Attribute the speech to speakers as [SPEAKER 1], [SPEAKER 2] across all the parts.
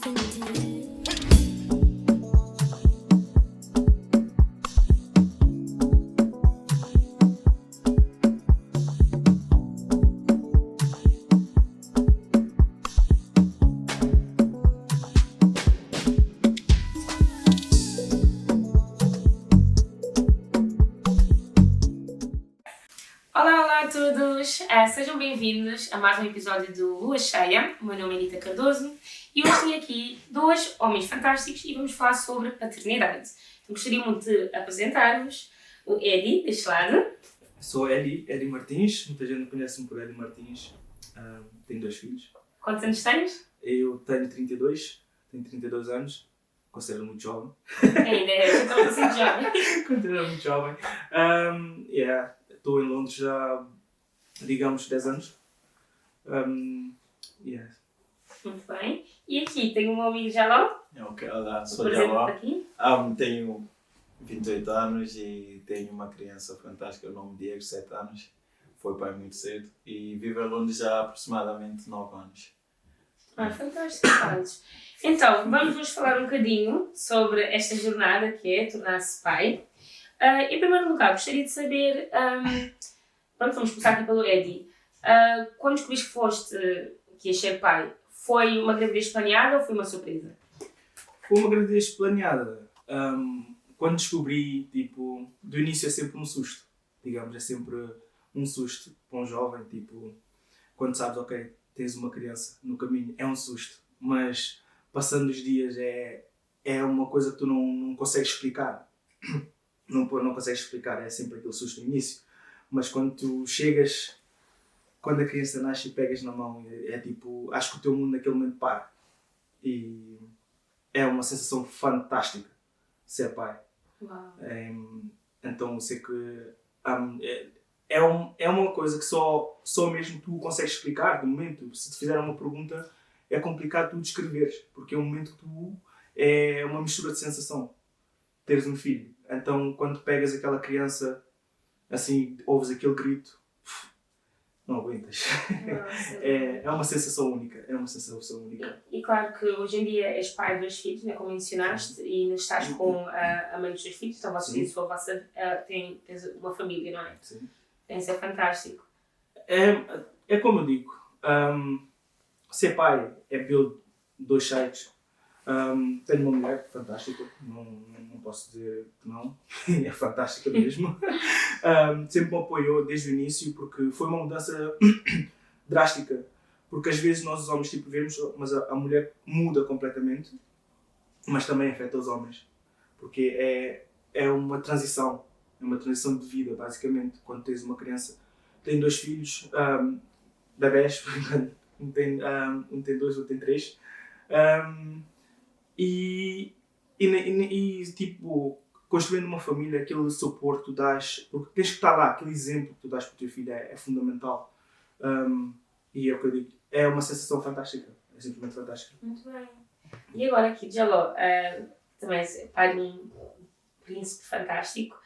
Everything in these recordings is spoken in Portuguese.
[SPEAKER 1] Olá a todos! Sejam bem-vindos a mais um episódio do Lua Cheia. O meu nome é Anita Cardoso e hoje tenho aqui dois homens fantásticos e vamos falar sobre paternidade. Então, gostaria muito de apresentar-vos o Eddie, deste lado.
[SPEAKER 2] Sou Eddie Martins, muita gente me conhece por Eddie Martins. Tenho 2 filhos.
[SPEAKER 1] Quantos anos tens?
[SPEAKER 2] Eu tenho 32 anos, considero muito jovem.
[SPEAKER 1] Ainda é, então assim jovem.
[SPEAKER 2] Considero muito jovem. Estou em Londres já, digamos, 10 anos.
[SPEAKER 1] Muito bem. E aqui tenho um amigo Jaló.
[SPEAKER 3] Ok, olá, sou Jaló.
[SPEAKER 1] Aqui.
[SPEAKER 3] Tenho 28 anos e tenho uma criança fantástica, o nome Diego, 7 anos. Foi pai muito cedo e vivo em Londres já há aproximadamente 9 anos.
[SPEAKER 1] Fantástico, Carlos. Então, vamos falar um bocadinho sobre esta jornada que é tornar-se pai. Em primeiro lugar, gostaria de saber, vamos começar aqui pelo Eddie. Quando descobriste que ias ser pai, foi uma gravidez planeada ou foi uma surpresa?
[SPEAKER 2] Foi uma gravidez planeada. Quando descobri, do início é sempre um susto. Digamos, é sempre um susto para um jovem. Quando sabes, ok, tens uma criança no caminho, é um susto. Mas passando os dias é uma coisa que tu não consegues explicar. Não consegues explicar, é sempre aquele susto no início. Mas quando tu chegas, quando a criança nasce e pegas na mão, acho que o teu mundo naquele momento para. E é uma sensação fantástica ser pai.
[SPEAKER 1] Uau.
[SPEAKER 2] Então eu sei que é uma coisa que só mesmo tu consegues explicar de momento. Se te fizeram uma pergunta, é complicado tu descreveres, porque é um momento que é uma mistura de sensação. Teres um filho. Então, quando pegas aquela criança, assim, ouves aquele grito, não aguentas. É uma sensação única.
[SPEAKER 1] E claro que hoje em dia és pai de 2 filhos, né, como mencionaste, e ainda estás com a mãe dos 2 filhos, então vocês tens uma família, não é?
[SPEAKER 2] Sim.
[SPEAKER 1] Isso é fantástico.
[SPEAKER 2] É como eu digo, ser pai é build 2 sides. Tenho uma mulher fantástica, não posso dizer que não, é fantástica mesmo. Sempre me apoiou desde o início porque foi uma mudança drástica. Porque às vezes nós os homens vemos, mas a mulher muda completamente, mas também afeta os homens. Porque é uma transição de vida basicamente. Quando tens uma criança, tenho 2 filhos, bebés, um tem 2, outro tem 3. Construindo uma família, aquele suporte que tu dás, porque tens que estar lá, aquele exemplo que tu dás para o teu filho é fundamental. E é o que eu digo, é uma sensação fantástica, é simplesmente fantástica.
[SPEAKER 1] Muito bem. E agora aqui, Jaló, também és pai de um príncipe fantástico.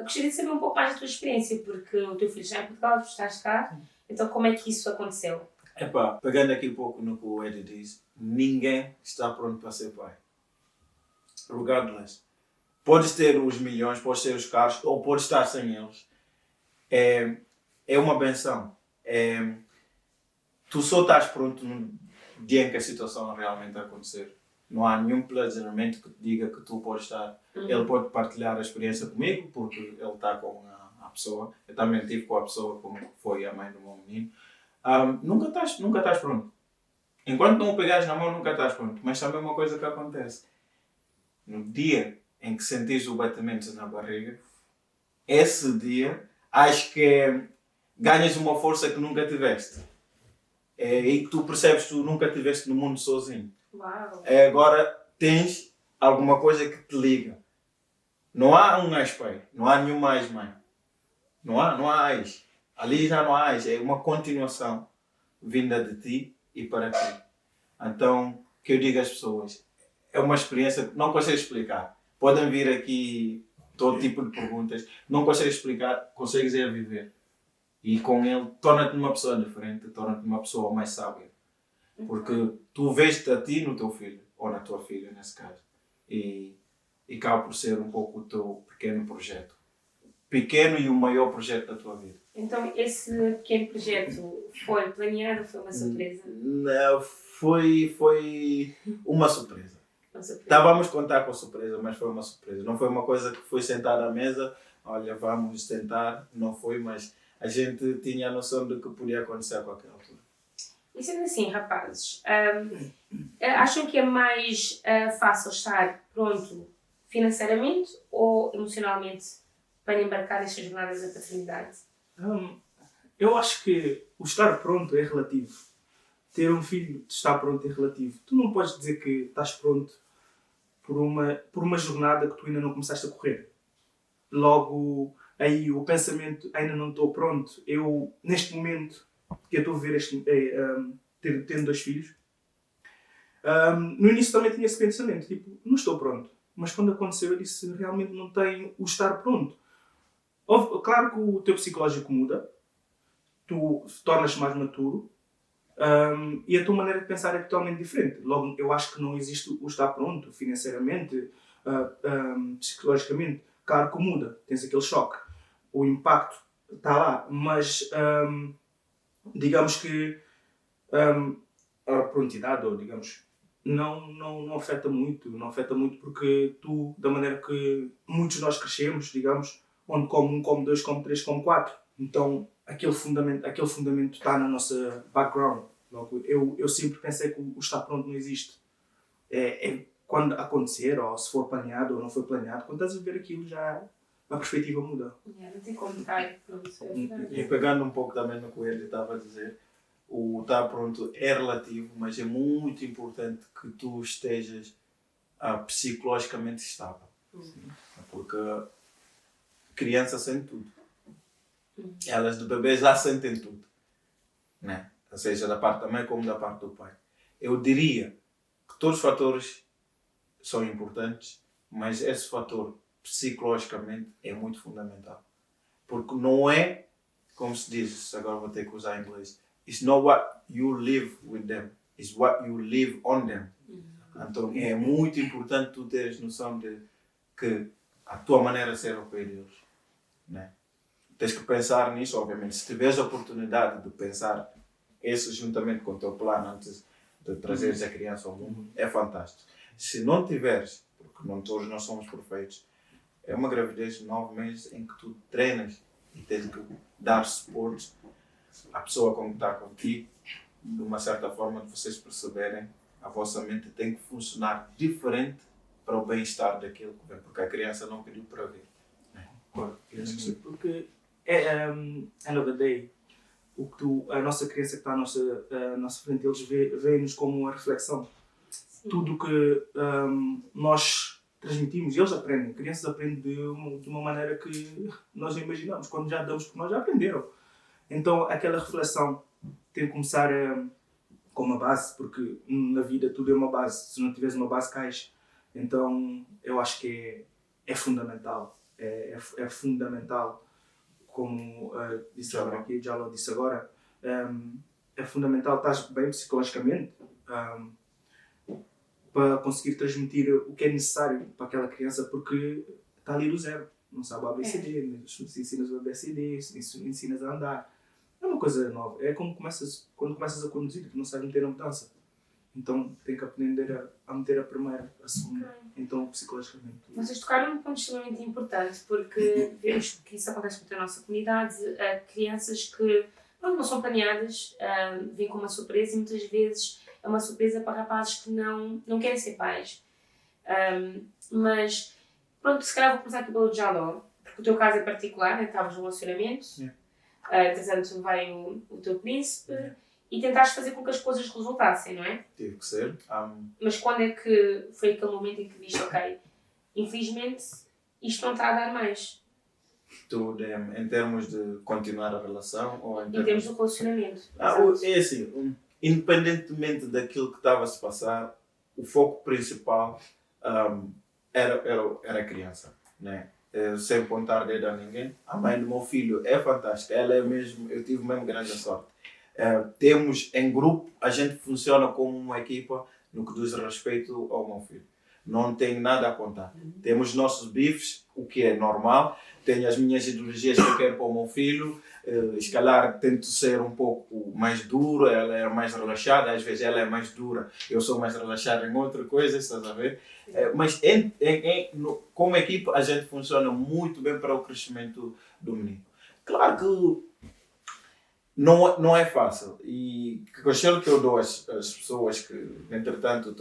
[SPEAKER 1] Gostaria de saber um pouco mais da tua experiência, porque o teu filho já é em Portugal, tu estás cá, então como é que isso aconteceu?
[SPEAKER 3] Pegando aqui um pouco no que o Eddie diz, ninguém está pronto para ser pai. Regardless. Podes ter os milhões, podes ter os carros, ou podes estar sem eles. É uma benção. Tu só estás pronto no dia em que a situação realmente acontecer. Não há nenhum planejamento que te diga que tu podes estar. Ele pode partilhar a experiência comigo, porque ele está com a pessoa. Eu também estive com a pessoa como foi a mãe do meu menino. Nunca estás pronto. Enquanto não o pegares na mão, nunca estás pronto. Mas também uma coisa que acontece. No dia em que sentires o batimento na barriga, esse dia, acho que ganhas uma força que nunca tiveste. E que tu percebes que tu nunca tiveste no mundo sozinho.
[SPEAKER 1] Uau.
[SPEAKER 3] Agora tens alguma coisa que te liga. Não há um ex-pai. Não há nenhum mais mãe. Não há ex. Ali já não há ex. É uma continuação vinda de ti e para ti. Então, que eu digo às pessoas, é uma experiência que não consegues explicar. Podem vir aqui todo tipo de perguntas. Não consegues explicar, consegues é viver. E com ele, torna-te uma pessoa diferente, torna-te uma pessoa mais sábia. Porque tu vês-te a ti no teu filho, ou na tua filha, nesse caso. E acaba por ser um pouco o teu pequeno projeto. Pequeno e o maior projeto da tua vida.
[SPEAKER 1] Então, esse pequeno projeto foi planeado ou foi uma surpresa?
[SPEAKER 3] Não, foi uma surpresa.
[SPEAKER 1] Uma surpresa.
[SPEAKER 3] Estávamos a contar com a surpresa, mas foi uma surpresa. Não foi uma coisa que foi sentada à mesa, olha, vamos tentar. Não foi, mas a gente tinha a noção de que podia acontecer a qualquer altura.
[SPEAKER 1] E sendo assim, rapazes, acham que é mais fácil estar pronto financeiramente ou emocionalmente para embarcar nestas jornadas da paternidade?
[SPEAKER 2] Eu acho que o estar pronto é relativo. Ter um filho de estar pronto é relativo. Tu não podes dizer que estás pronto por uma jornada que tu ainda não começaste a correr. Logo, aí o pensamento, ainda não estou pronto. Eu, neste momento, que eu estou a ver tendo 2 filhos, no início também tinha esse pensamento, tipo, não estou pronto. Mas quando aconteceu, eu disse, realmente não tenho o estar pronto. Claro que o teu psicológico muda, tu tornas-te mais maturo, e a tua maneira de pensar é totalmente diferente. Logo, eu acho que não existe o estar pronto financeiramente, psicologicamente. Claro que muda, tens aquele choque. O impacto está lá, mas digamos que a prontidade, ou digamos, não afeta muito. Não afeta muito porque tu, da maneira que muitos de nós crescemos, digamos, onde come 1, come 2, come 3, come 4. Então, aquele fundamento está na nossa background. Logo, eu sempre pensei que o estar pronto não existe. É quando acontecer, ou se for planeado ou não for planeado, quando estás a ver aquilo, já a perspectiva muda.
[SPEAKER 1] Não tem como estar pronto.
[SPEAKER 3] E pegando um pouco também no que o Eli estava a dizer, o estar pronto é relativo, mas é muito importante que tu estejas psicologicamente estável. Porque criança sente tudo. Elas de bebê já sentem tudo. Né? Ou seja, da parte da mãe como da parte do pai. Eu diria que todos os fatores são importantes, mas esse fator psicologicamente é muito fundamental. Porque não é, como se diz, agora vou ter que usar em inglês, it's not what you live with them, it's what you live on them. Então é muito importante tu teres noção de que a tua maneira de ser ao pé deles. Né? Tens que pensar nisso, obviamente. Se tiveres a oportunidade de pensar isso juntamente com o teu plano antes de trazeres a criança ao mundo, é fantástico. Se não tiveres, porque não todos nós somos perfeitos, é uma gravidez de 9 meses em que tu treinas e tens que dar suporte à pessoa com que está contigo, de uma certa forma, de vocês perceberem a vossa mente tem que funcionar diferente para o bem-estar daquilo que vem, porque a criança não pediu para vir.
[SPEAKER 2] Porque end of the day, a nossa criança que está à nossa frente, eles veem-nos como uma reflexão. Sim. Tudo que nós transmitimos, eles aprendem. Crianças aprendem de uma maneira que nós não imaginamos. Quando já damos por nós, já aprenderam. Então, aquela reflexão tem que começar com uma base, porque na vida tudo é uma base. Se não tiveres uma base, cais. Então, eu acho que é fundamental. É fundamental, como disse agora aqui, já lo disse agora, é fundamental estar bem psicologicamente para conseguir transmitir o que é necessário para aquela criança, porque está ali do zero, não sabe o ABCD, ensinas o ABCD, ensinas a andar. É uma coisa nova, é como quando começas a conduzir, tu não sabes meter a mudança. Então tem que aprender a meter a primeira, a segunda. Okay. Então psicologicamente.
[SPEAKER 1] Vocês tocaram num ponto extremamente importante, porque vemos que isso acontece muito na nossa comunidade. Crianças que não são planeadas, vêm com uma surpresa e muitas vezes é uma surpresa para rapazes que não querem ser pais. Mas pronto, se calhar vou começar aqui pelo Jaló, porque o teu caso é particular, né? Estavas num relacionamento, entretanto vai o teu príncipe. E tentaste fazer com que as coisas resultassem, não é?
[SPEAKER 3] Tive que ser.
[SPEAKER 1] Mas quando é que foi aquele momento em que viste, ok, infelizmente isto não está a dar mais?
[SPEAKER 3] Tudo em termos de continuar a relação ou em
[SPEAKER 1] termos do relacionamento?
[SPEAKER 3] É assim, independentemente daquilo que estava a se passar, o foco principal era a criança, né? Sem apontar dedo a ninguém. A mãe do meu filho é fantástica, ela é mesmo, eu tive mesmo grande sorte. Temos em grupo, a gente funciona como uma equipa no que diz respeito ao meu filho. Não tenho nada a contar. Temos nossos bifes, o que é normal. Tenho as minhas ideologias que eu quero para o meu filho. Se calhar tento ser um pouco mais duro, ela é mais relaxada, às vezes ela é mais dura, eu sou mais relaxado em outra coisa, estás a ver? Mas como equipa a gente funciona muito bem para o crescimento do menino. Claro que não é fácil e o conselho que eu dou às pessoas que, entretanto,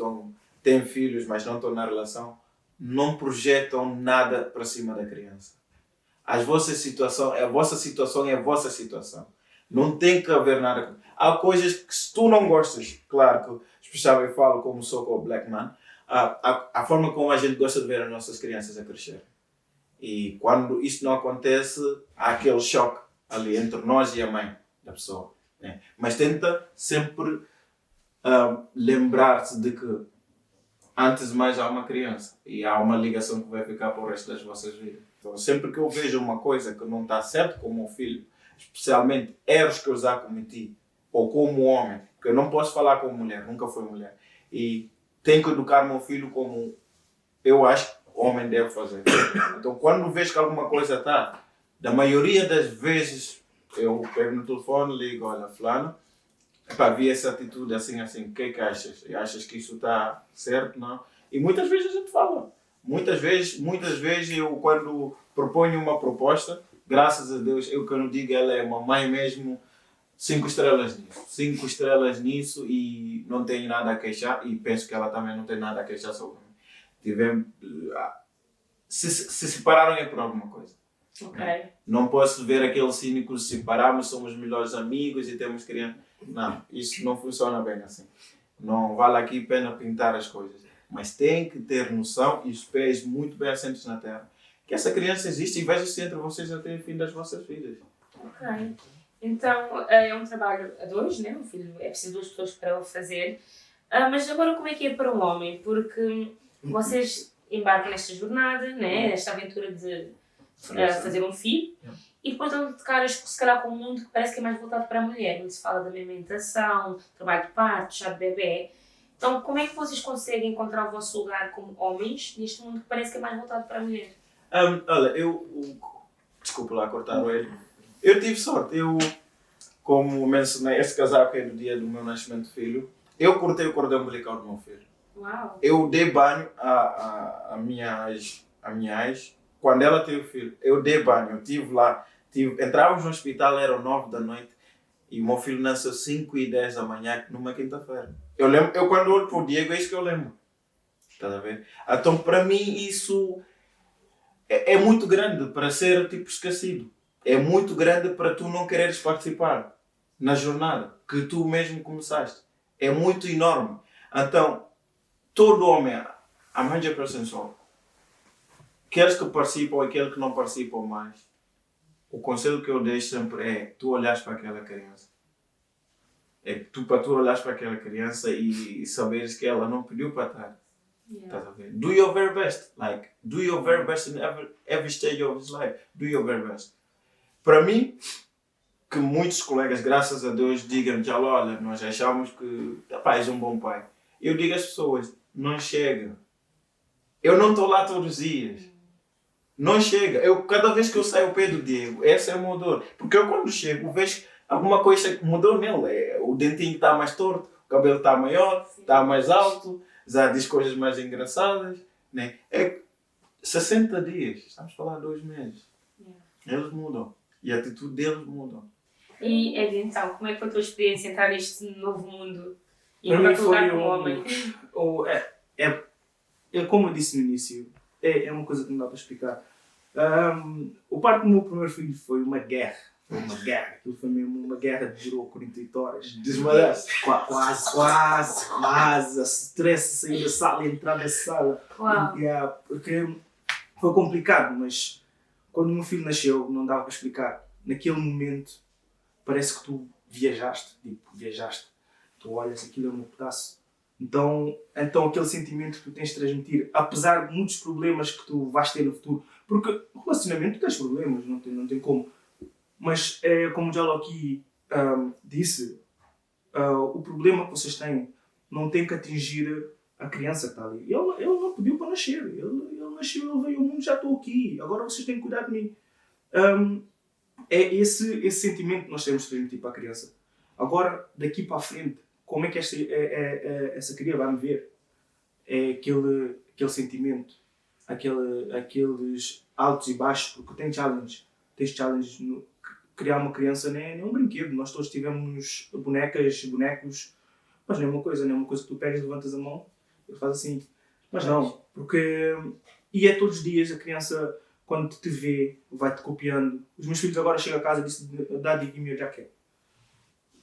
[SPEAKER 3] têm filhos, mas não estão na relação, não projetam nada para cima da criança. A vossa situação é a vossa situação. Não tem que haver nada. Há coisas que se tu não gostas, claro que, especialmente eu falo como sou com o Black Man, a forma como a gente gosta de ver as nossas crianças a crescer. E quando isto não acontece, há aquele choque ali entre nós e a mãe da pessoa. Né? Mas tenta sempre lembrar-se de que antes de mais há uma criança e há uma ligação que vai ficar para o resto das vossas vidas. Então, sempre que eu vejo uma coisa que não está certo com o meu filho, especialmente erros que eu já cometi, ou como homem, porque eu não posso falar como mulher, nunca fui mulher, e tenho que educar o meu filho como eu acho que o homem deve fazer. Então, quando vejo que alguma coisa está, da maioria das vezes, eu pego no telefone, ligo, olha, fulano, vi essa atitude assim, o que é que achas? Achas que isso está certo? Não? E muitas vezes a gente fala. Muitas vezes eu, quando proponho uma proposta, graças a Deus, eu quando digo ela é uma mãe mesmo, 5 estrelas nisso. 5 estrelas nisso e não tenho nada a queixar e penso que ela também não tem nada a queixar sobre mim. Se separaram é por alguma coisa.
[SPEAKER 1] Ok.
[SPEAKER 3] Não posso ver aquele cínico se separarmos, somos melhores amigos e temos criança. Não, isso não funciona bem assim. Não vale aqui a pena pintar as coisas. Mas tem que ter noção e os pés muito bem assentos na terra. Que essa criança existe e veja-se entre vocês até o fim das vossas vidas.
[SPEAKER 1] Ok. Então, é um trabalho a dois, né? O filho é preciso 2 pessoas para o fazer. Mas agora como é que é para um homem? Porque vocês embarcam nesta jornada, né? Nesta aventura de fazer um filho. E depois estão de caras, se calhar, com um mundo que parece que é mais voltado para a mulher. Onde se fala da amamentação, trabalho de parto, chá de bebê. Então, como é que vocês conseguem encontrar o vosso lugar como homens neste mundo que parece que é mais voltado para a mulher?
[SPEAKER 3] Olha, desculpa lá cortar o ele. Eu tive sorte. Como mencionei, este casaco é do dia do meu nascimento filho. Eu cortei o cordão umbilical do meu filho.
[SPEAKER 1] Uau!
[SPEAKER 3] Eu dei banho à minha ex. Quando ela teve filho, eu dei banho. Eu estive lá. Entrávamos no hospital, eram 9 da noite. E o meu filho nasceu 5h10 da manhã, numa quinta-feira. Eu quando olho para o Diego, é isso que eu lembro. Estás a ver? Então, para mim, isso é muito grande para ser tipo esquecido. É muito grande para tu não quereres participar na jornada que tu mesmo começaste. É muito enorme. Então, todo homem, a 100% só, aqueles que participam e aqueles que não participam mais, o conselho que eu deixo sempre é tu olhares para aquela criança. Para tu olhares para aquela criança e saberes que ela não pediu para estar. Yeah. Do your very best. Do your very best in every stage of his life. Do your very best. Para mim, que muitos colegas, graças a Deus, digam já olha, nós achamos que és um bom pai. Eu digo às pessoas, não chega. Eu não estou lá todos os dias. Não chega. Cada vez que eu saio ao pé do Diego, essa é a minha dor. Porque eu quando chego, vejo alguma coisa que mudou nele. O dentinho está mais torto, o cabelo está maior, está mais alto, já diz coisas mais engraçadas. Né? 60 dias, estamos a falar 2 meses. Yeah. Eles mudam. E a atitude deles muda.
[SPEAKER 1] E então, como é que foi a tua experiência entrar neste novo mundo? E
[SPEAKER 2] para mim foi
[SPEAKER 1] como homem?
[SPEAKER 2] Como eu disse no início, é uma coisa que não dá para explicar. O parto do meu primeiro filho foi uma guerra. Aquilo foi mesmo uma guerra que durou 48 horas.
[SPEAKER 3] Desmaiaste?
[SPEAKER 2] Quase. A stress, sair da sala e entrar da sala.
[SPEAKER 1] Uau.
[SPEAKER 2] Porque foi complicado, mas quando o meu filho nasceu, não dava para explicar. Naquele momento, parece que tu viajaste. Tu olhas, aquilo é um pedaço. Então aquele sentimento que tu tens de transmitir, apesar de muitos problemas que tu vais ter no futuro, porque no relacionamento tu tens problemas, não tem como. Mas como já aqui disse, o problema que vocês têm não tem que atingir a criança que está ali. Ele não pediu para nascer. Ele nasceu, ele veio ao mundo, já estou aqui. Agora vocês têm que cuidar de mim. É esse sentimento que nós temos de transmitir para a criança. Agora, daqui para a frente, como é que essa criança vai me ver? É aquele sentimento, aqueles altos e baixos, porque tem challenges. Tens challenges. Criar uma criança não é um brinquedo. Nós todos tivemos bonecos, mas não é uma coisa que tu pegas, levantas a mão e faz assim. Mas não, porque... E é todos os dias a criança, quando te vê, vai-te copiando. Os meus filhos agora chegam a casa e dizem, Daddy, give me a jacket.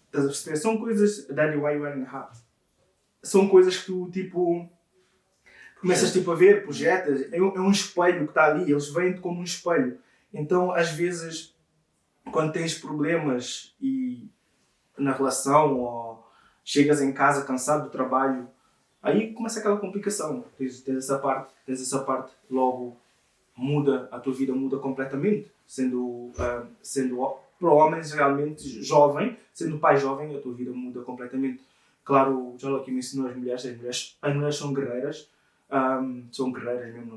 [SPEAKER 2] Estás a perceber? São coisas... Daddy, why you wearing a hat? São coisas que tu, tipo... Começas, tipo, a ver, projetas. É um espelho que está ali. Eles veem-te como um espelho. Então, às vezes, quando tens problemas e na relação ou chegas em casa cansado do trabalho, aí começa aquela complicação. Tens essa parte, logo muda, a tua vida muda completamente. Sendo para homens realmente jovem, sendo pai jovem, a tua vida muda completamente. Claro, já aqui me ensinou as mulheres são guerreiras, mesmo,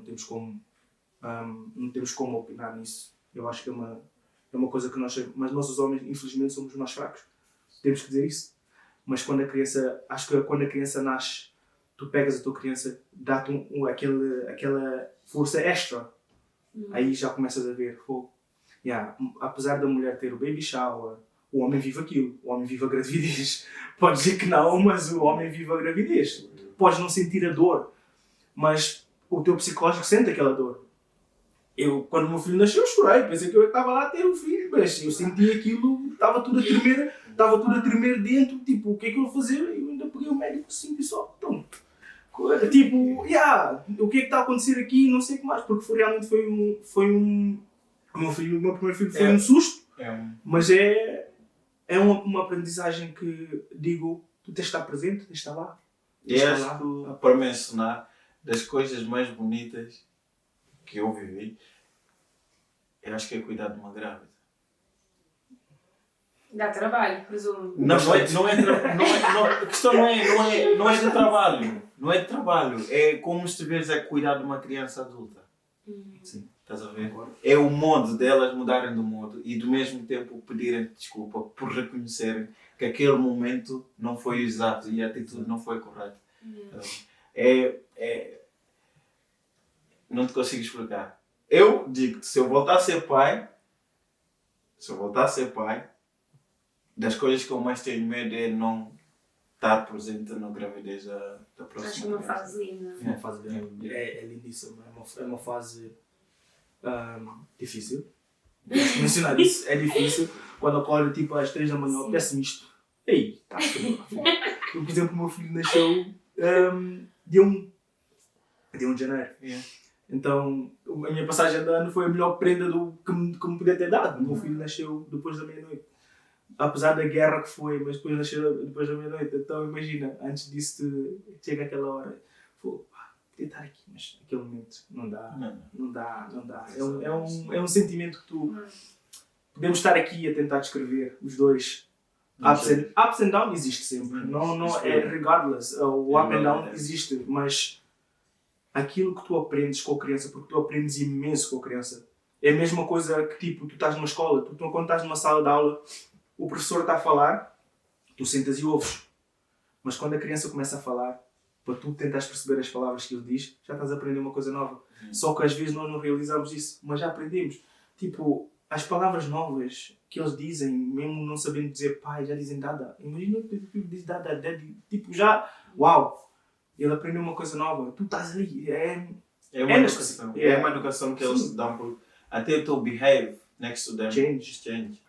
[SPEAKER 2] não temos como opinar nisso. Eu acho que é uma coisa que mas nós os homens, infelizmente, somos os mais fracos. Temos que dizer isso. Mas quando a criança nasce, tu pegas a tua criança, dá-te aquela força extra. Aí já começas a ver, apesar da mulher ter o baby shower, o homem vive aquilo, o homem vive a gravidez. Podes dizer que não, mas o homem vive a gravidez. Podes não sentir a dor, mas o teu psicológico sente aquela dor. Quando o meu filho nasceu, eu chorei, pensei que eu estava lá a ter um filho, mas eu senti aquilo, estava tudo a tremer dentro, tipo, o que é que eu vou fazer? Eu ainda peguei o médico assim e só, pronto. Tipo, o que é que está a acontecer aqui? Não sei o que mais, porque realmente foi um... O meu primeiro filho foi um susto, mas é uma aprendizagem que, digo, tu tens de estar presente, tens de estar lá.
[SPEAKER 3] E acho que, para mencionar, das coisas mais bonitas que eu vivi, eu acho que é cuidar de uma grávida.
[SPEAKER 1] Dá trabalho, presumo.
[SPEAKER 3] A questão não é de trabalho. Não é de trabalho. É como se estiveres a cuidar de uma criança adulta. Sim. Estás a ver? É o modo delas mudarem do modo e, do mesmo tempo, pedirem desculpa por reconhecerem que aquele momento não foi exato e a atitude não foi correta. Não te consigo explicar. Eu digo-te, se eu voltar a ser pai, das coisas que eu mais tenho medo é não estar presente na gravidez da próxima.
[SPEAKER 1] Acho uma fase linda.
[SPEAKER 2] Uma fase é lindíssima. É uma fase difícil. Mencionar isso é difícil. Quando acordo tipo às 3 da manhã, peço-me isto. Ei, tá. Por exemplo, o meu filho nasceu dia 1 de janeiro. Então, a minha passagem de ano foi a melhor prenda que me podia ter dado. O meu filho nasceu depois da meia-noite. Apesar da guerra que foi, mas depois nasceu depois da meia-noite. Então, imagina, antes disso, chega aquela hora. Podia estar aqui, mas naquele momento não dá. É um sentimento que tu... Podemos estar aqui a tentar descrever os dois. Ups and down existe sempre. Não é regardless. O up and down existe, mas aquilo que tu aprendes com a criança, porque tu aprendes imenso com a criança. É a mesma coisa que tipo, tu estás numa escola, quando estás numa sala de aula, o professor está a falar, tu sentas e ouves. Mas quando a criança começa a falar, para tu tentares perceber as palavras que ele diz, já estás a aprender uma coisa nova. Só que às vezes nós não realizamos isso, mas já aprendemos. Tipo, as palavras novas que eles dizem, mesmo não sabendo dizer pai, já dizem dada. Imagina que o filho diz dada, daddy. Tipo, já, uau! Ele aprendeu uma coisa nova. Tu estás ali. É uma educação. É uma educação que eles dão por... Até o teu behave next to them. Change.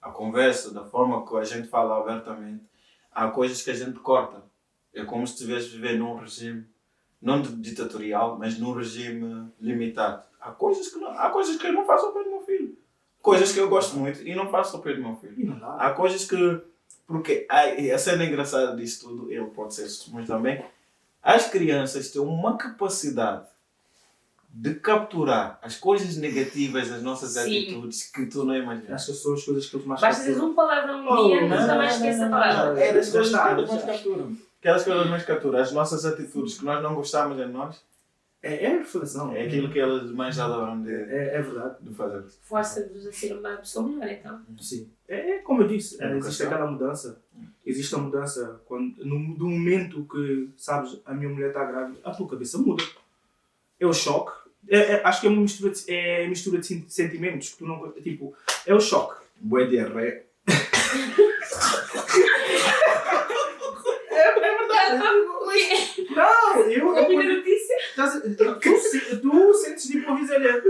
[SPEAKER 2] A conversa, da forma que a gente fala abertamente, há coisas que a gente corta. É como se estivesse a viver num regime, não ditatorial, mas num regime limitado. Há coisas que eu não faço ao pé do meu filho. Coisas que eu gosto muito e não faço ao pé do meu filho. Há coisas que... Porque a cena engraçada disso tudo, ele pode ser testemunho também, as crianças têm uma capacidade
[SPEAKER 3] de capturar as coisas negativas das nossas
[SPEAKER 1] Sim.
[SPEAKER 3] atitudes que tu não imaginas.
[SPEAKER 2] Acho que são as coisas que eles mais
[SPEAKER 1] Basta dizer um palavrão um dia, nunca mais esquece a palavra.
[SPEAKER 3] É das coisas
[SPEAKER 2] Já
[SPEAKER 3] que
[SPEAKER 2] está,
[SPEAKER 3] eles mais capturam. Aquelas coisas mais capturam. As nossas atitudes que nós não gostamos em nós,
[SPEAKER 2] É reflexão.
[SPEAKER 3] é aquilo que eles mais adoram
[SPEAKER 2] É verdade.
[SPEAKER 3] de fazer.
[SPEAKER 1] Força-vos a ser uma pessoa melhor, então.
[SPEAKER 2] Sim. É como eu disse,
[SPEAKER 3] Educação.
[SPEAKER 2] existe aquela mudança. Existe a mudança quando, do momento que, sabes, a minha mulher está grávida, a tua cabeça muda. É o choque. Acho que é uma mistura de sentimentos que tu não. Tipo, é o choque.
[SPEAKER 3] Boa diarreia.
[SPEAKER 2] Não, eu
[SPEAKER 1] A primeira notícia.
[SPEAKER 2] tu sentes tipo uma dizer,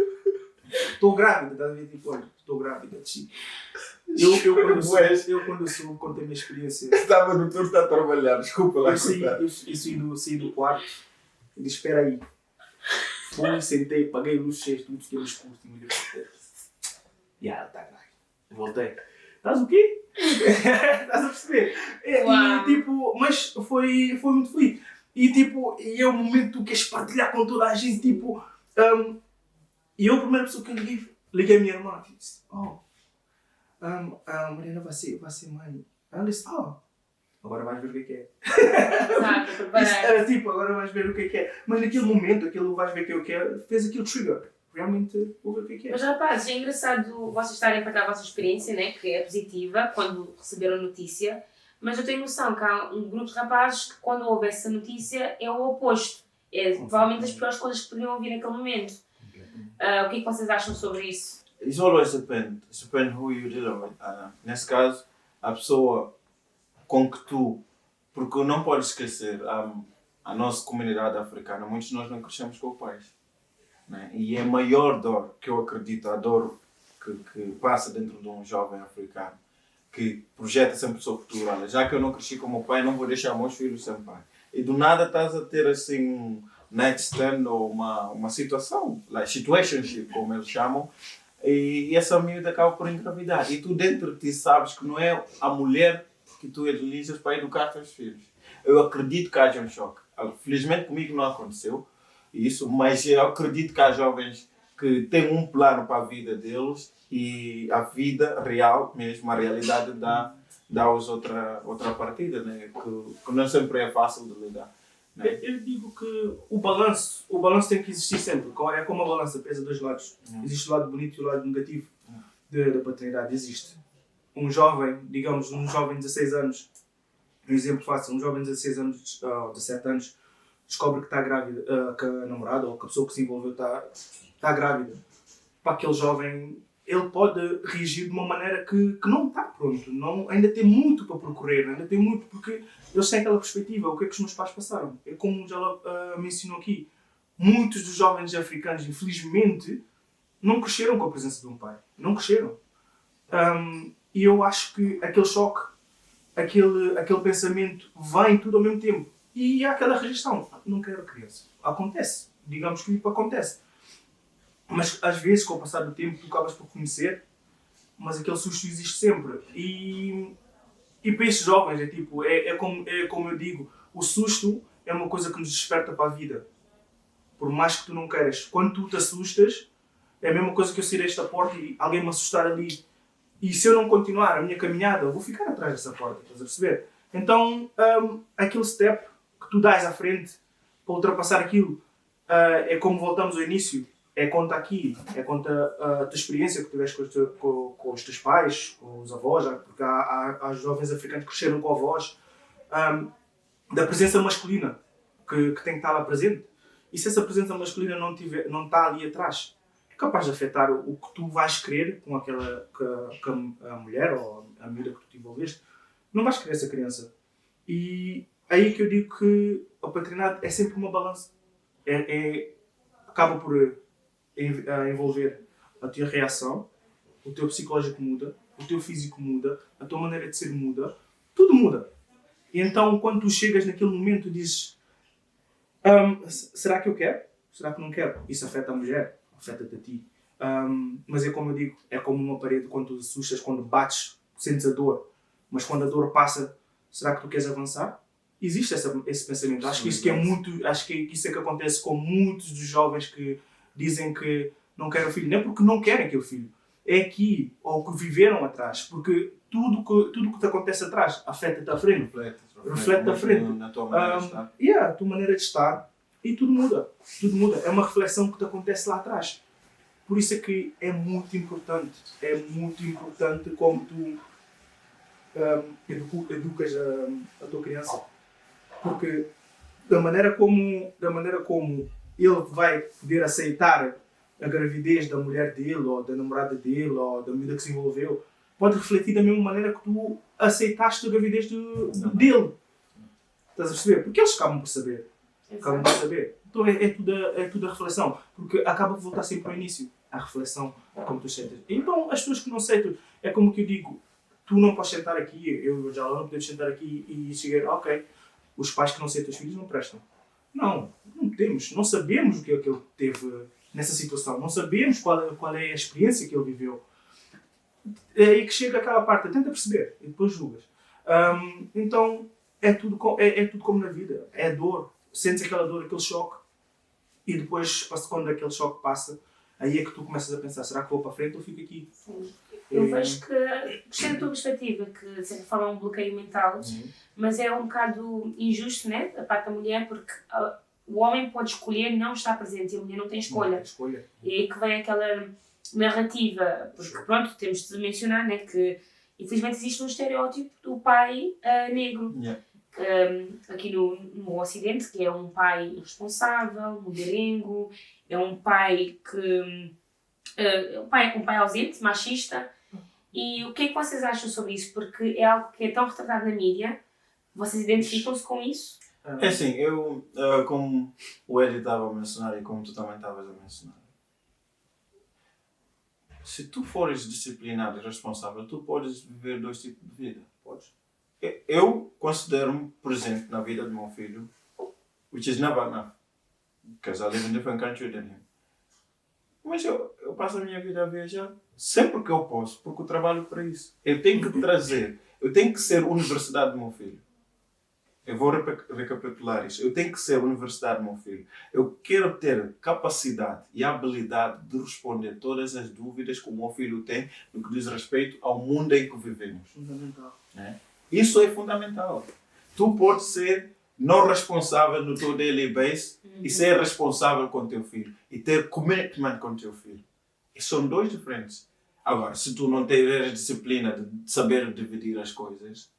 [SPEAKER 2] estou grávida, estás a ver? Tipo, olha, estou grávida. Tipo. Eu quando eu contei a minha experiência,
[SPEAKER 3] Estava no turno a trabalhar, desculpa lá.
[SPEAKER 2] eu saí do quarto e disse, espera aí. Fui, sentei, paguei luz cheia, tudo, fiquei no escuro, e me olhei. E ela está grávida. Voltei. Estás o quê? Estás a perceber?
[SPEAKER 1] Uau.
[SPEAKER 2] E tipo, mas foi muito feliz. E tipo, e é o momento que tu queres partilhar com toda a gente, tipo... e eu, a primeira pessoa que eu liguei a minha irmã e disse, a Mariana vai ser mãe. Ela disse, agora vais ver o que é.
[SPEAKER 1] Sabe, preparar.
[SPEAKER 2] Tipo, agora vais ver o que é. Mas naquele momento, aquilo vais ver o que é, fez aquilo trigger. Realmente, vou ver o que é.
[SPEAKER 1] Mas rapazes, é engraçado vocês estarem a partilhar a vossa experiência, né, que é positiva, quando receberam a notícia, mas eu tenho noção que há um grupo de rapazes que quando houve essa notícia é o oposto. É provavelmente as piores coisas que podiam ouvir naquele momento. O que é que vocês acham sobre isso?
[SPEAKER 3] It always depends. It depends who you deal with. Nesse caso, a pessoa com que tu... Porque não podes esquecer, a nossa comunidade africana, muitos de nós não crescemos com pais. Né? E é a maior dor que eu acredito, a dor que passa dentro de um jovem africano, que projeta sempre o seu futuro. Olha, já que eu não cresci com o meu pai, não vou deixar meus filhos sem pai. E do nada estás a ter assim um nightstand ou uma situação, like situationship, como eles chamam, e essa miúda acaba por engravidar. E tu dentro de ti sabes que não é a mulher que tu eliges para educar teus filhos. Eu acredito que haja um choque. Felizmente comigo não aconteceu isso, mas eu acredito que há jovens que têm um plano para a vida deles e a vida real, mesmo a realidade, dá-os outra partida, né? que não sempre é fácil de lidar. Né?
[SPEAKER 2] Eu digo que o balanço tem que existir sempre. É como a balança, pesa dois lados. Existe o lado bonito e o lado negativo da paternidade. Existe. Um jovem, digamos, um jovem de 16 anos, um exemplo fácil, um jovem de 16 anos, 17 anos, descobre que está grávida, que a namorada ou que a pessoa que se envolveu está grávida. Para aquele jovem, ele pode reagir de uma maneira que não está pronto. Ainda tem muito para percorrer, ainda tem muito, porque eles têm aquela perspectiva. O que é que os meus pais passaram? É como já mencionou aqui. Muitos dos jovens africanos, infelizmente, não cresceram com a presença de um pai. Não cresceram. E eu acho que aquele choque, aquele pensamento, vem tudo ao mesmo tempo. E há aquela rejeição. Não quero criança. Acontece. Digamos que acontece. Mas às vezes, com o passar do tempo, tu acabas por conhecer, mas aquele susto existe sempre. E para estes jovens, é como eu digo, o susto é uma coisa que nos desperta para a vida. Por mais que tu não queiras. Quando tu te assustas, é a mesma coisa que eu sair desta porta e alguém me assustar ali. E se eu não continuar a minha caminhada, eu vou ficar atrás dessa porta, estás a perceber? Então, aquele step que tu dás à frente para ultrapassar aquilo, é como voltamos ao início, é conta aqui, é conta a tua experiência que tiveste com os teus pais, com os avós, porque há jovens africanos que cresceram com avós, da presença masculina que tem que estar lá presente. E se essa presença masculina não está ali atrás, é capaz de afetar o que tu vais querer com a mulher ou a miúda que tu te envolveste. Não vais querer essa criança. E aí que eu digo que a paternidade é sempre uma balança. Acaba por envolver a tua reação, o teu psicológico muda, o teu físico muda, a tua maneira de ser muda, tudo muda. E então, quando tu chegas naquele momento, dizes: será que eu quero? Será que não quero? Isso afeta a mulher, afeta-te a ti. Mas é como eu digo, é como uma parede quando tu assustas, quando bates, sentes a dor. Mas quando a dor passa, será que tu queres avançar? Existe esse pensamento. Acho que isso é que acontece com muitos dos jovens que dizem que não querem o filho. Não é porque não querem aquele filho. É aqui, ou que viveram atrás. Porque tudo que te acontece atrás afeta-te à frente. Reflete à frente.
[SPEAKER 3] Na tua maneira de estar.
[SPEAKER 2] A tua maneira de estar. E tudo muda. Tudo muda. É uma reflexão que te acontece lá atrás. Por isso é que é muito importante. É muito importante como tu educas a tua criança. Porque da maneira como ele vai poder aceitar a gravidez da mulher dele, ou da namorada dele, ou da miúda que se envolveu, pode refletir da mesma maneira que tu aceitaste a gravidez dele. Estás a perceber? Porque eles acabam por saber. Acabam por saber. Então é tudo a reflexão. Porque acaba por voltar sempre ao início. A reflexão, como tu aceitas. Então, as pessoas que não aceitam, é como que eu digo, tu não podes sentar aqui, eu já não podemos sentar aqui e chegar, ok, os pais que não aceitam os filhos não prestam. Não temos. Não sabemos o que é que ele teve nessa situação. Não sabemos qual é a experiência que ele viveu. É aí que chega aquela parte, tenta perceber e depois julgas. Então, é tudo como na vida. É dor. Sentes aquela dor, aquele choque. E depois, quando aquele choque passa, aí é que tu começas a pensar, será que vou para a frente ou fico aqui?
[SPEAKER 1] Sim. Eu vejo que, gostei da tua perspectiva, que de certa forma é um bloqueio mental, mas é um bocado injusto, né, da parte da mulher, porque o homem pode escolher não estar presente e a mulher não tem escolha. E aí que vem aquela narrativa, porque pronto, temos de mencionar, né, que infelizmente existe um estereótipo do pai negro. Aqui no Ocidente, que é um pai irresponsável, mulherengo, é um pai que um pai ausente, machista. E o que é que vocês acham sobre isso? Porque é algo que é tão retratado na mídia. Vocês identificam-se com isso?
[SPEAKER 3] É assim, eu, como o Eddie estava a mencionar e como tu também estavas a mencionar, se tu fores disciplinado e responsável, tu podes viver 2 tipos de vida. Podes. Eu considero-me presente na vida do meu filho, which is never enough, because I live in a different country than him. Mas eu passo a minha vida a viajar sempre que eu posso, porque eu trabalho para isso. Eu tenho que ser universidade do meu filho. Eu vou recapitular isso. Eu tenho que ser universidade do meu filho. Eu quero ter capacidade e habilidade de responder todas as dúvidas que o meu filho tem no que diz respeito ao mundo em que vivemos.
[SPEAKER 2] Fundamental.
[SPEAKER 3] Isso é fundamental. Tu podes ser não responsável no teu daily base e ser responsável com o teu filho. E ter commitment com o teu filho. E são 2 diferentes. Agora, se tu não tiveres disciplina de saber dividir as coisas,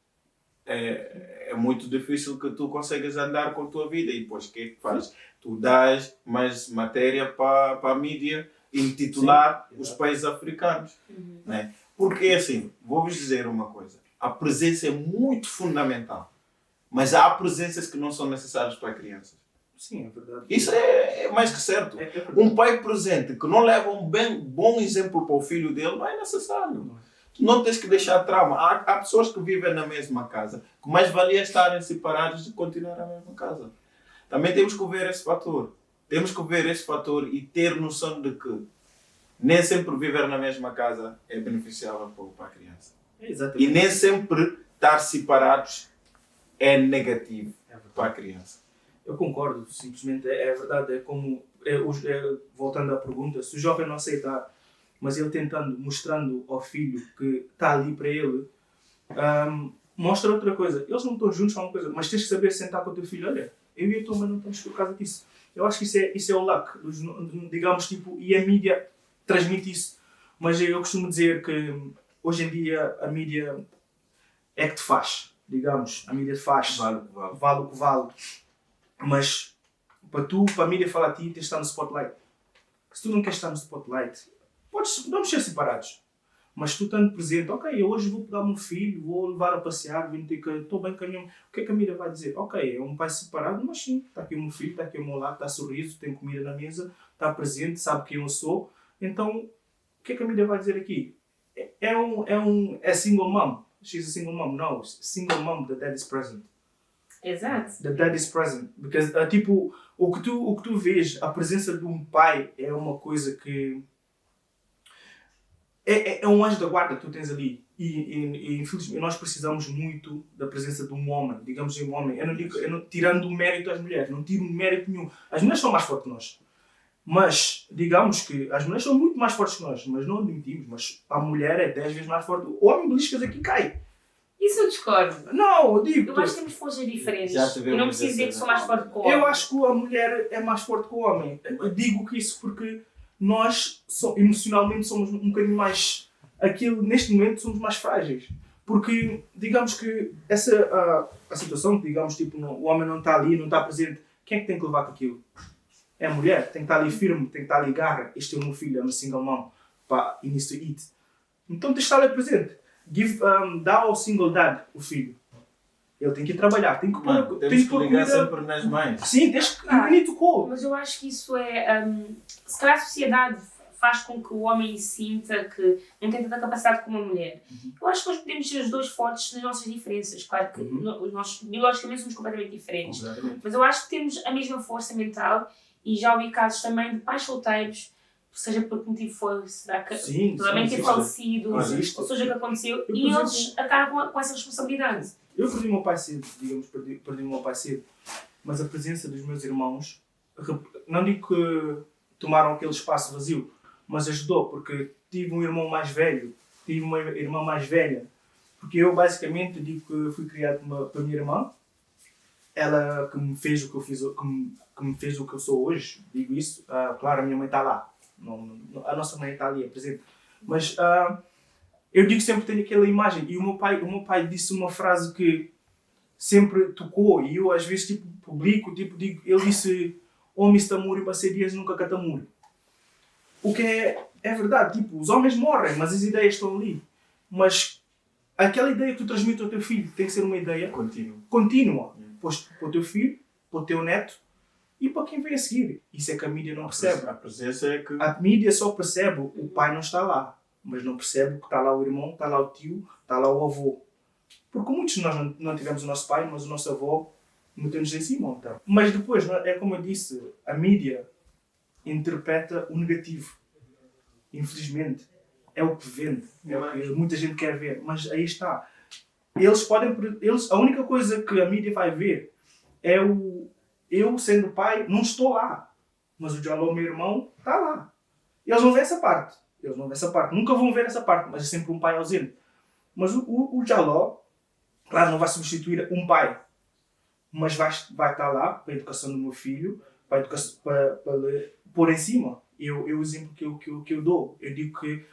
[SPEAKER 3] é muito difícil que tu consigas andar com a tua vida. E depois o que é que fazes? Tu dás mais matéria para a mídia intitular os países africanos. Né? Porque assim, vou-vos dizer uma coisa. A presença é muito fundamental. Mas há presenças que não são necessárias para crianças.
[SPEAKER 2] Sim, é verdade.
[SPEAKER 3] Isso é mais que certo. Um pai presente que não leva um bom exemplo para o filho dele não é necessário. Tu não tens que deixar trauma. Há pessoas que vivem na mesma casa, que mais valia estarem separados de continuar na mesma casa. Também temos que ver esse fator. Temos que ver esse fator e ter noção de que nem sempre viver na mesma casa é beneficiável para a criança.
[SPEAKER 2] Exatamente.
[SPEAKER 3] E nem sempre estar separados é negativo para a criança.
[SPEAKER 2] Eu concordo, simplesmente é verdade. É como, voltando à pergunta, se o jovem não aceitar, mas ele mostrando ao filho que está ali para ele, mostra outra coisa. Eles não estão juntos para uma coisa, mas tens que saber sentar com o teu filho. Olha, eu e a tua mãe não estamos por causa disso. Eu acho que isso é o luck, digamos, tipo, e a mídia transmite isso. Mas eu costumo dizer que hoje em dia a mídia é que te faz. Digamos, a mídia te faz, vale o que vale. Mas para a mídia falar a ti, tens de estar no spotlight. Se tu não queres estar no spotlight, vamos ser separados. Mas tu estando presente, ok, eu hoje vou pegar o meu filho, vou levar a passear, estou bem caminhando. O que é que a mídia vai dizer? Ok, é um pai separado, mas sim, está aqui o meu filho, está aqui ao meu lado, está sorriso, tem comida na mesa, está presente, sabe quem eu sou. Então, o que é que a mídia vai dizer aqui? É single mom. She's a single mom. No, single mom, the dad is present.
[SPEAKER 1] Exato.
[SPEAKER 2] The dad is present. Because, tipo, o que tu vês, a presença de um pai é uma coisa que... É um anjo da guarda que tu tens ali. E infelizmente, nós precisamos muito da presença de um homem. Digamos, um homem. Eu não tirando o mérito às mulheres. Não tiro mérito nenhum. As mulheres são mais fortes que nós. Mas, digamos que as mulheres são muito mais fortes que nós, mas não admitimos. Mas a mulher é 10 vezes mais forte. O homem belisca aqui cai.
[SPEAKER 1] Isso eu discordo.
[SPEAKER 2] Não, eu digo.
[SPEAKER 1] Eu acho que temos forças diferentes.
[SPEAKER 3] Já te
[SPEAKER 1] E
[SPEAKER 3] viu
[SPEAKER 1] não
[SPEAKER 3] muitas
[SPEAKER 1] preciso dizer que
[SPEAKER 3] vezes.
[SPEAKER 1] sou mais forte que o homem.
[SPEAKER 2] Eu acho que a mulher é mais forte que o homem. Eu digo que isso porque nós emocionalmente somos um bocadinho mais. Neste momento somos mais frágeis. Porque, digamos que a situação, digamos, tipo, o homem não está ali, não está presente, quem é que tem que levar com aquilo? É a mulher, tem que estar ali firme, tem que estar ali garra. Este é o meu filho, é uma single mom, pá, he needs to eat. Então tens de estar ali presente. Dá ao single dad o filho. Ele tem que ir trabalhar, tem que
[SPEAKER 3] Mano,
[SPEAKER 2] pôr
[SPEAKER 3] temos que
[SPEAKER 2] comida.
[SPEAKER 3] ligar sempre nas mães.
[SPEAKER 2] Sim, tens que. You need to call.
[SPEAKER 1] Mas eu acho que isso é. Se calhar a sociedade faz com que o homem sinta que não tem tanta capacidade como a mulher. Eu acho que nós podemos ser os dois fortes nas nossas diferenças. Claro que nós biologicamente somos completamente diferentes.
[SPEAKER 2] Exatamente.
[SPEAKER 1] Mas eu acho que temos a mesma força mental e já ouvi casos também de pais solteiros, seja por que motivo for, será que
[SPEAKER 2] Sim,
[SPEAKER 1] totalmente ter
[SPEAKER 2] sim,
[SPEAKER 1] falecido,
[SPEAKER 2] existe.
[SPEAKER 1] ou seja, o que aconteceu,
[SPEAKER 2] Eu,
[SPEAKER 1] e
[SPEAKER 2] por
[SPEAKER 1] eles acabam com essa responsabilidade.
[SPEAKER 2] Eu perdi o meu pai cedo, digamos, perdi o meu pai cedo. Mas a presença dos meus irmãos, não digo que tomaram aquele espaço vazio, mas ajudou, porque tive um irmão mais velho, tive uma irmã mais velha. Porque eu, basicamente, digo que fui criado pela minha irmã, ela que me fez o que eu fiz, que me fez o que eu sou hoje, digo isso. Claro, a minha mãe está lá, a nossa mãe está ali, é presente. Mas eu digo sempre que tenho aquela imagem. E o meu pai disse uma frase que sempre tocou, e eu às vezes tipo, publico, tipo, digo, ele disse: homem está muri, mas dias nunca catamuri. O que é verdade, tipo, os homens morrem, mas as ideias estão ali. Mas aquela ideia que tu transmites ao teu filho tem que ser uma ideia contínua. Para o teu filho, para o teu neto e para quem vem a seguir. Isso é que a mídia não percebe.
[SPEAKER 3] A presença é que...
[SPEAKER 2] A mídia só percebe o pai não está lá, mas não percebe que está lá o irmão, está lá o tio, está lá o avô. Porque muitos de nós não tivemos o nosso pai, mas o nosso avô meteu-nos em cima. Então. Mas depois, é como eu disse, a mídia interpreta o negativo. Infelizmente. É o que vende. É o que muita gente quer ver. Mas aí está. A única coisa que a mídia vai ver é eu, sendo pai, não estou lá. Mas o Jaló, meu irmão, está lá. Eles não veem essa parte. Nunca vão ver essa parte, mas é sempre um pai ausente. Mas o Jaló, claro, não vai substituir um pai. Mas vai estar lá para a educação do meu filho, para pôr em cima. O exemplo que eu dou. Eu digo que,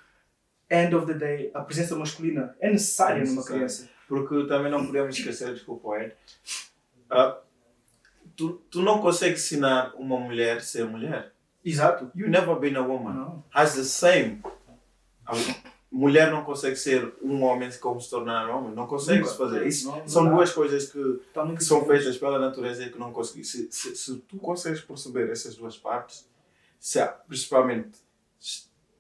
[SPEAKER 2] end of the day, a presença masculina é necessária numa criança.
[SPEAKER 3] Porque também não podemos esquecer, desculpa, Ed, tu não consegues ensinar uma mulher a ser mulher.
[SPEAKER 2] Exato.
[SPEAKER 3] You never been a woman.
[SPEAKER 2] Não.
[SPEAKER 3] Has the same. A mulher não consegue ser um homem como se tornar um homem. Não consegues fazer isso. São duas coisas que são feitas pela natureza e que não consegues. Se tu consegues perceber essas duas partes, principalmente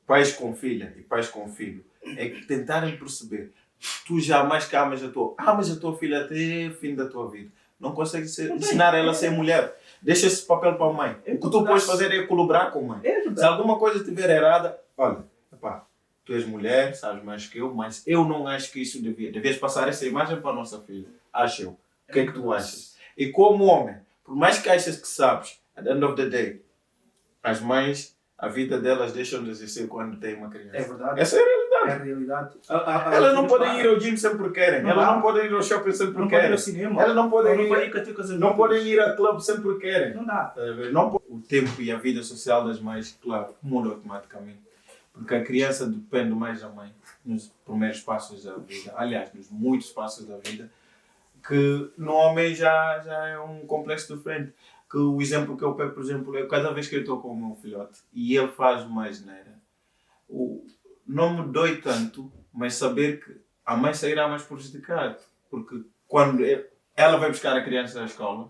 [SPEAKER 3] pais com filha e pais com filho, é que tentarem perceber. Tu jamais amas a tua filha até o fim da tua vida. Não consegues ensinar ela a ser mulher. Deixa esse papel para a mãe. O que tu podes fazer é colaborar com a mãe. Se alguma coisa estiver errada, olha, tu és mulher, sabes mais que eu, mas eu não acho que isso devias passar essa imagem para a nossa filha. Acho eu. O que é que tu achas? E como homem, por mais que achas que sabes, at the end of the day, as mães, a vida delas deixam de existir quando tem uma criança.
[SPEAKER 2] É verdade.
[SPEAKER 3] Essa é a realidade.
[SPEAKER 2] É a realidade.
[SPEAKER 3] Elas não podem ir ao gym sempre porque querem. Elas não podem ir ao shopping sempre porque querem.
[SPEAKER 2] Não podem ir ao cinema.
[SPEAKER 3] Elas não podem
[SPEAKER 2] não
[SPEAKER 3] podem ir a clube sempre porque querem.
[SPEAKER 2] Não dá.
[SPEAKER 3] O tempo e a vida social das mães, claro, muda automaticamente. Porque a criança depende mais da mãe nos primeiros passos da vida. Aliás, nos muitos passos da vida. Que no homem já é um complexo diferente. Que o exemplo que eu pego, por exemplo, é cada vez que eu estou com o meu filhote e ele faz mais neira, não me dói tanto, mas saber que a mãe sairá mais prejudicada. Porque quando ela vai buscar a criança na escola,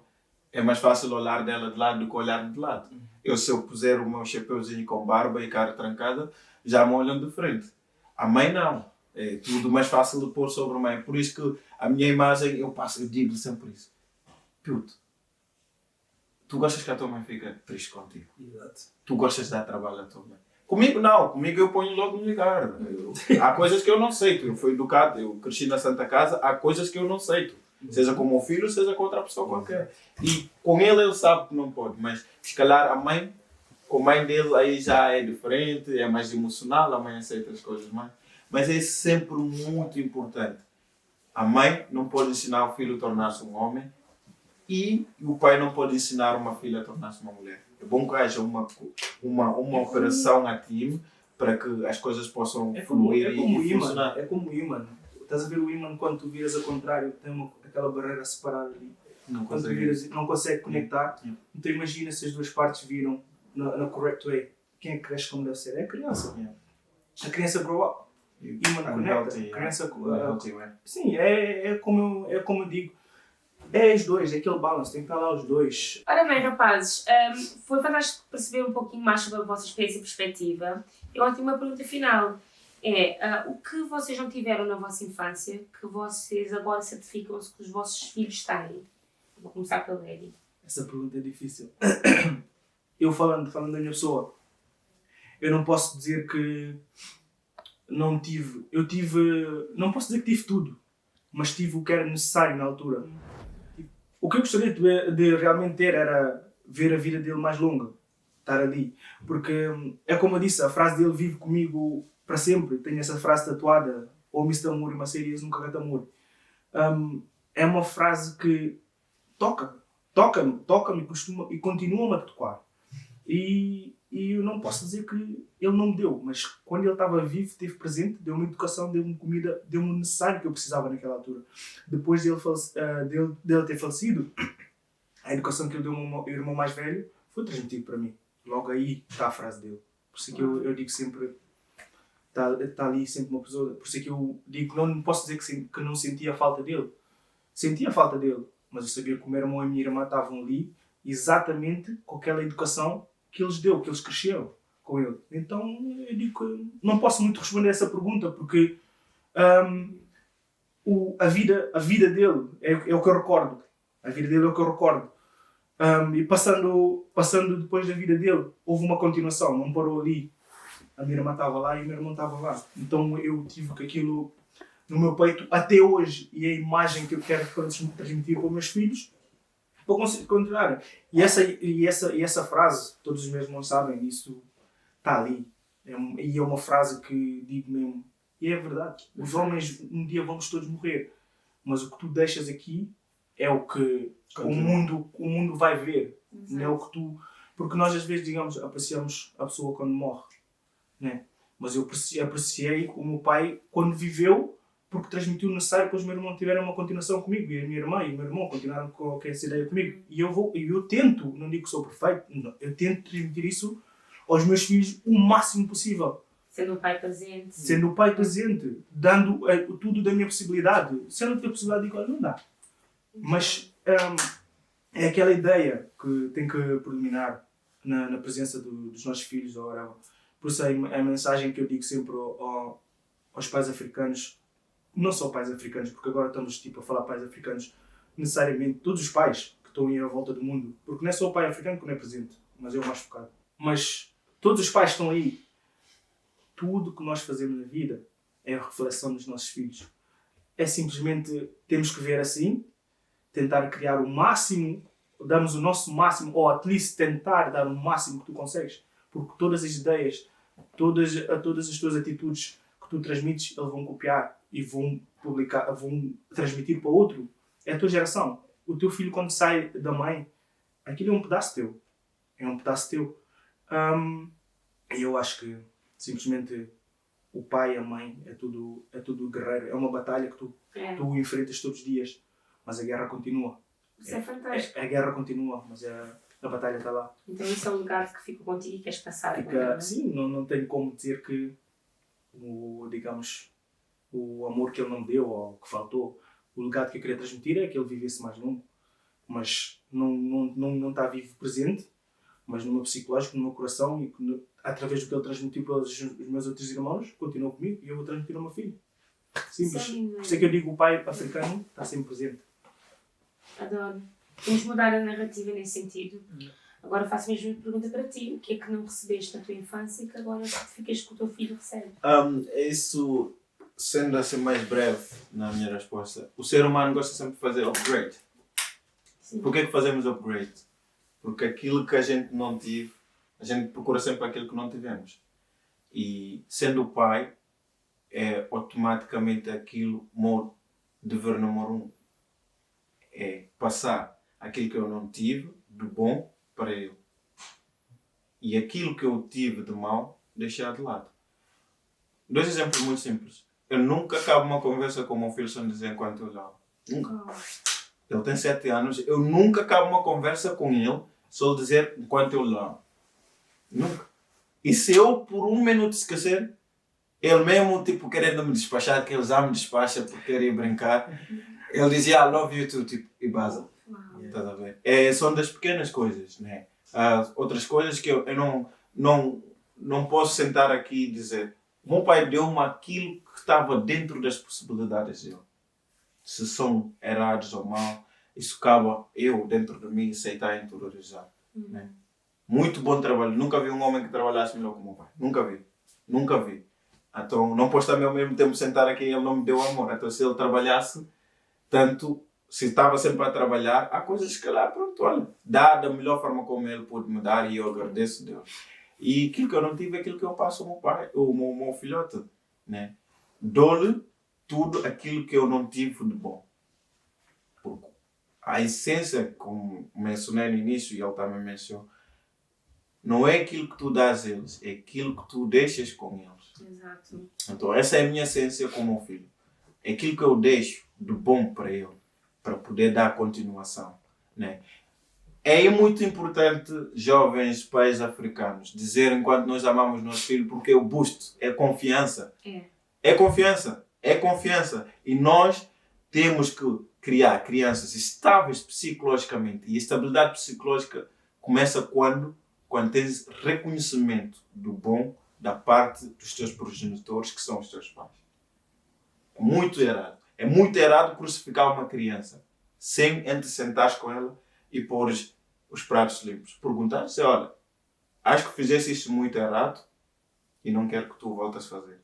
[SPEAKER 3] é mais fácil olhar dela de lado do que olhar de lado. Se eu puser o meu chapeuzinho com barba e cara trancada, já me olham de frente. A mãe não. É tudo mais fácil de pôr sobre a mãe. Por isso que a minha imagem, eu digo sempre isso. Puto, tu gostas que a tua mãe fique triste contigo.
[SPEAKER 2] Exato.
[SPEAKER 3] Tu gostas de dar trabalho à tua mãe. Comigo não, comigo eu ponho logo no ligar. Há coisas que eu não aceito. Eu fui educado, eu cresci na Santa Casa, há coisas que eu não aceito. Seja com o meu filho, seja com outra pessoa qualquer. E com ele sabe que não pode, mas se calhar a mãe Com a mãe dele aí já é diferente, é mais emocional, a mãe aceita as coisas mais. Mas é sempre muito importante. A mãe não pode ensinar o filho a tornar-se um homem e o pai não pode ensinar uma filha a tornar-se uma mulher. É bom que haja uma operação a time para que as coisas possam fluir e funcionar.
[SPEAKER 2] É como o ímã. Estás a ver o ímã quando tu viras ao contrário, tem aquela barreira separada ali.
[SPEAKER 3] Não
[SPEAKER 2] Quando tu
[SPEAKER 3] consegue.
[SPEAKER 2] viras, não consegue conectar.
[SPEAKER 3] Yeah.
[SPEAKER 2] Então imagina se as duas partes viram na correct way. Quem é que cresce como deve ser? É a criança.
[SPEAKER 3] Yeah.
[SPEAKER 2] A criança grow up. Ímã conecta. A criança, sim, é como eu digo. É os dois, é aquele balance, tem que estar lá os dois.
[SPEAKER 1] Ora bem, rapazes, foi fantástico perceber um pouquinho mais sobre a vossa experiência e perspectiva. E agora tenho uma pergunta final. O que vocês não tiveram na vossa infância que vocês agora certificam-se que os vossos filhos têm? Vou começar pelo Eddie.
[SPEAKER 2] Essa pergunta é difícil. Eu falando da minha pessoa, eu não posso dizer que não tive. Eu tive. Não posso dizer que tive tudo, mas tive o que era necessário na altura. O que eu gostaria de realmente ter era ver a vida dele mais longa, estar ali. Porque é como eu disse, a frase dele vive comigo para sempre. Tenho essa frase tatuada, ou Mr. Amor e uma série nunca canta amor. É uma frase que toca-me e continua-me a tocar. E eu não posso dizer que ele não me deu, mas quando ele estava vivo, esteve presente, deu-me educação, deu-me comida, deu-me o necessário que eu precisava naquela altura. Depois dele ter falecido, a educação que ele deu ao meu irmão mais velho foi transmitida para mim. Logo aí está a frase dele. Por isso é que eu digo sempre, está ali sempre uma pessoa, por isso é que eu digo, não posso dizer que não sentia a falta dele. Sentia a falta dele, mas eu sabia que o meu irmão e a minha irmã estavam ali exatamente com aquela educação que eles deu, que eles cresceram com ele. Então eu digo que não posso muito responder a essa pergunta porque a vida dele é o que eu recordo. A vida dele é o que eu recordo. E passando depois da vida dele, houve uma continuação, não parou ali. A minha irmã estava lá e o meu irmão estava lá. Então eu tive aquilo no meu peito até hoje e a imagem que eu quero transmitir para os meus filhos para continuar. E essa frase, todos os meus irmãos sabem, isso está ali. E é uma frase que digo mesmo, e é verdade. Os homens um dia vamos todos morrer, mas o que tu deixas aqui é o que o mundo vai ver. Não é o que tu... Porque nós às vezes, digamos, apreciamos a pessoa quando morre, né? Mas eu apreciei o meu pai quando viveu, porque transmitiu o necessário para os meus irmãos tiverem uma continuação comigo. E a minha irmã e o meu irmão continuaram com essa ideia comigo. E eu tento, não digo que sou perfeito, não, eu tento transmitir isso aos meus filhos o máximo possível.
[SPEAKER 1] Sendo o pai presente.
[SPEAKER 2] Sendo o pai presente, dando tudo da minha possibilidade. Se eu não tiver possibilidade, digo, olha, não dá. Mas é aquela ideia que tem que predominar na presença dos nossos filhos. Por isso é a mensagem que eu digo sempre aos pais africanos, não só pais africanos, porque agora estamos a falar pais africanos, necessariamente todos os pais que estão aí à volta do mundo, porque não é só o pai africano que não é presente, mas é o mais focado. Mas todos os pais estão aí. Tudo que nós fazemos na vida é a reflexão dos nossos filhos. É simplesmente, temos que ver assim, tentar criar o máximo, damos o nosso máximo, ou at least tentar dar o máximo que tu consegues, porque todas as ideias, todas as tuas atitudes que tu transmites, eles vão copiar e vão publicar, vão transmitir para outro. É a tua geração. O teu filho, quando sai da mãe, aquilo é um pedaço teu. É um pedaço teu. E eu acho que simplesmente o pai e a mãe é tudo guerreiro. É uma batalha que tu enfrentas todos os dias, mas a guerra continua.
[SPEAKER 1] Isso é fantástico.
[SPEAKER 2] A guerra continua, mas a batalha está lá.
[SPEAKER 1] Então isso é um legado que fica contigo e queres passar.
[SPEAKER 2] Sim, não tenho como dizer que o amor que ele não me deu ou que faltou. O legado que eu queria transmitir é que ele vivesse mais longo, mas não está vivo presente, mas no meu psicológico, no meu coração e através do que ele transmitiu para os meus outros irmãos, continua comigo e eu vou transmitir ao meu filho. Simples. Por isso é que eu digo, o pai africano está sempre presente.
[SPEAKER 1] Adoro. Temos mudar a narrativa nesse sentido. Agora faço a mesma pergunta para ti. O que é que não recebeste na tua infância e que agora certificas que o teu filho recebe?
[SPEAKER 3] Isso, sendo assim mais breve na minha resposta, o ser humano gosta sempre de fazer upgrade. Sim. Por que fazemos upgrade? Porque aquilo que a gente não tive, a A gente procura sempre aquilo que não tivemos. E sendo pai, é automaticamente aquilo, dever número 1, é passar aquilo que eu não tive de bom para ele. E aquilo que eu tive de mau, deixar de lado. 2 exemplos muito simples. Eu nunca acabo uma conversa com o meu filho sem dizer enquanto eu lavo. Nunca. Ele tem 7 anos, eu nunca acabo uma conversa com ele só dizer enquanto eu lavo. Nunca. E se eu por 1 minuto esquecer, ele mesmo tipo querendo me despachar, que ele já me despacha porque queria brincar, ele dizia I love you too, tipo, e baza. Estás a ver? São das pequenas coisas, né? Outras coisas que eu não posso sentar aqui e dizer. O meu pai deu-me aquilo que estava dentro das possibilidades dele. Se são errados ou mal, isso acaba eu, dentro de mim, aceitar e interiorizar. Né? Muito bom trabalho. Nunca vi um homem que trabalhasse melhor que o meu pai. Nunca vi. Nunca vi. Então, não posso também ao mesmo tempo sentar aqui e ele não me deu amor. Então, se ele trabalhasse tanto, se estava sempre a trabalhar, há coisas que lá, pronto, olha, dá da melhor forma como ele pôde me dar e eu agradeço a Deus. E aquilo que eu não tive é aquilo que eu passo ao meu pai, ao meu filhote. Né? Dou-lhe tudo aquilo que eu não tive de bom. Porque a essência, como mencionei no início e ele também mencionou, não é aquilo que tu dás a eles, é aquilo que tu deixas com eles.
[SPEAKER 1] Exato.
[SPEAKER 3] Então essa é a minha essência com o meu filho. É aquilo que eu deixo de bom para ele, para poder dar continuação. Né? É muito importante, jovens pais africanos, dizerem quando nós amamos nosso filho, porque o boost é confiança. É confiança. É confiança. E nós temos que criar crianças estáveis psicologicamente. E a estabilidade psicológica começa quando tens reconhecimento do bom da parte dos teus progenitores, que são os teus pais. É muito errado. É muito errado crucificar uma criança sem entre sentares com ela e pôr os pratos limpos. Perguntar-se, olha, acho que fizeste isso muito errado e não quero que tu voltes a fazer.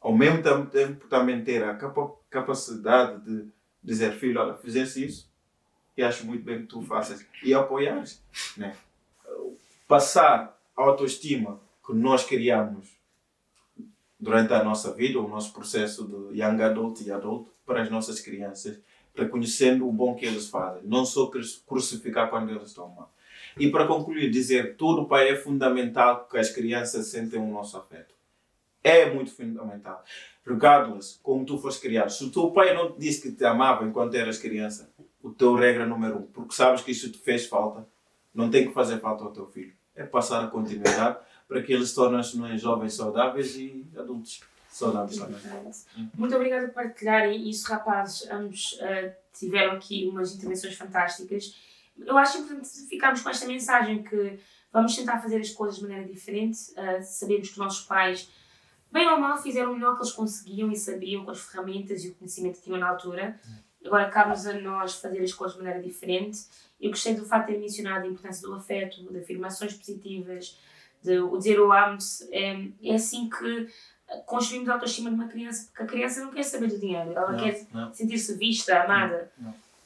[SPEAKER 3] Ao mesmo tempo também ter a capacidade de dizer, filho, olha, fizeste isso e acho muito bem que tu faças. E apoiares. Né? Passar a autoestima que nós criamos durante a nossa vida, o nosso processo de young adult e adulto, para as nossas crianças, reconhecendo o bom que eles fazem, não só crucificar quando eles estão mal. E para concluir, dizer que todo pai é fundamental que as crianças sentem o nosso afeto. É muito fundamental. Regardless, como tu foste criado. Se o teu pai não te disse que te amava enquanto eras criança, o teu regra número 1, porque sabes que isso te fez falta, não tem que fazer falta ao teu filho. É passar a continuidade para que eles se tornem jovens saudáveis e adultos saudáveis também.
[SPEAKER 1] Muito obrigada por partilharem isso, rapazes. Ambos tiveram aqui umas intervenções fantásticas. Eu acho importante ficarmos com esta mensagem que vamos tentar fazer as coisas de maneira diferente. Sabemos que os nossos pais, bem ou mal, fizeram o melhor que eles conseguiam e sabiam com as ferramentas e o conhecimento que tinham na altura. Agora cabe-nos a nós fazer as coisas de maneira diferente. Eu gostei do facto de ter mencionado a importância do afeto, de afirmações positivas, de o dizer eu amo-te. É assim que construímos a autoestima de uma criança, porque a criança não quer saber do dinheiro, ela quer sentir-se vista, amada.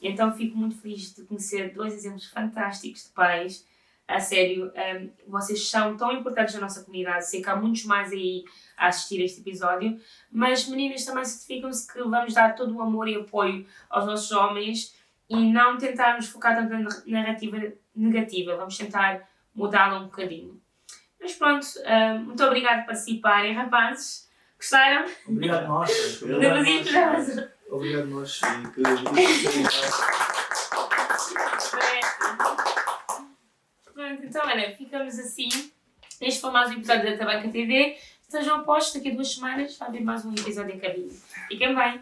[SPEAKER 1] Então fico muito feliz de conhecer 2 exemplos fantásticos de pais. A sério, vocês são tão importantes na nossa comunidade, sei que há muitos mais aí a assistir a este episódio, mas meninas também certificam-se que vamos dar todo o amor e apoio aos nossos homens e não tentarmos focar tanto na narrativa negativa, vamos tentar mudá-la um bocadinho. Mas pronto, muito obrigada por participarem, rapazes. Gostaram?
[SPEAKER 2] Obrigado nós. Obrigado nós.
[SPEAKER 1] Pronto, então olha, ficamos assim. Este foi mais um episódio da Tabanca TV. Estejam postos, daqui a 2 semanas vai haver mais um episódio em cabine. Fiquem bem!